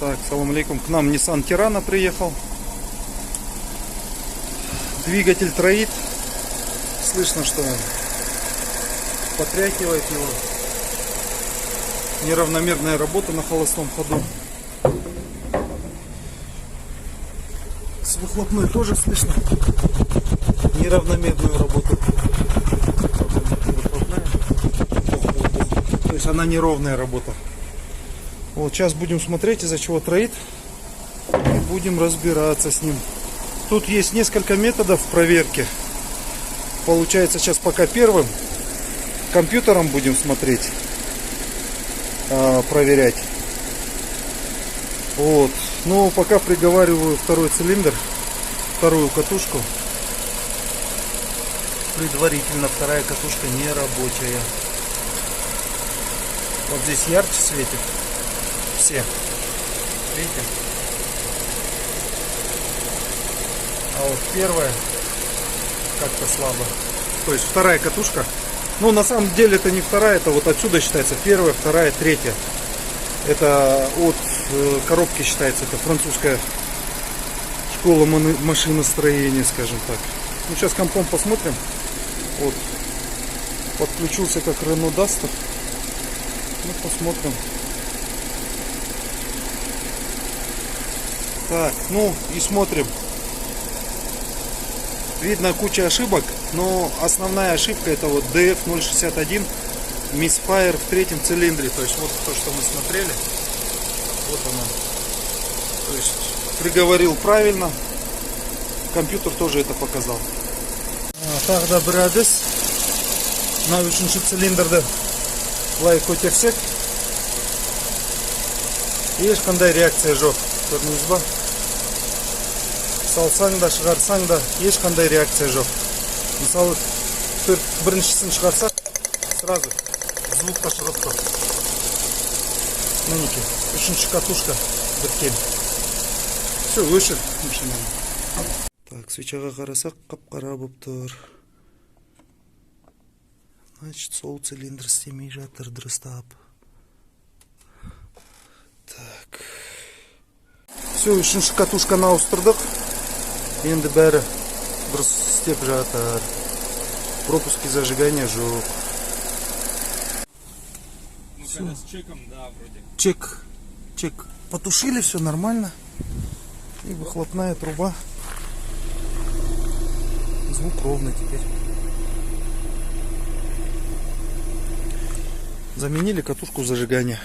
Так, салам алейкум. К нам Nissan Terrano приехал. Двигатель троит. Слышно, что он потряхивает его. Неравномерная работа на холостом ходу. С выхлопной тоже слышно неравномерную работу. То есть она неровная работа. Вот сейчас будем смотреть, из-за чего троит, и будем разбираться с ним. Тут есть несколько методов проверки. Получается, сейчас пока первым компьютером будем смотреть, проверять. Вот. Но пока приговариваю второй цилиндр, вторую катушку. Предварительно вторая катушка не рабочая. Вот здесь ярче светит. Все. Видите? А вот первая как-то слабо. То есть вторая катушка. Ну, на самом деле это не вторая, это вот отсюда считается первая, вторая, третья. Это от коробки считается, это французская школа машиностроения, скажем так. Ну, сейчас компом посмотрим. Вот. Подключился как Renault Duster. Ну, посмотрим. Так, ну и смотрим. Видно куча ошибок, но основная ошибка это вот DF061 Misfire в третьем цилиндре. То есть вот то, что мы смотрели. Вот оно. То есть приговорил правильно. Компьютер тоже это показал. Тагда bir әдіс. Мына 3-ші цилиндрді былай көтерсек, ешқандай реакция жоқ. Көрдіңіз ба? Салсаң да, шығарсаң да ешқандай реакция жоқ. Мысалы, біріншісін шығарсақ, сразу звукта шығып тұр. Мінеки, 3-ші катушка біткен. Все, өшір машинаны. Так, свечаға қарасақ, қап-қара болып тұр. Значит, сол цилиндр істемей жатыр дұрыстап. Так. Все, 3-ші катушканы ауыстырдық. Енді бәрі дұрыс істеп жатыр. Пропуски зажигания жоқ. Ну, когда с чеком, да, вроде. Чек. Потушили, все нормально. И выхлопная труба. Звук ровный теперь. Заменили катушку зажигания.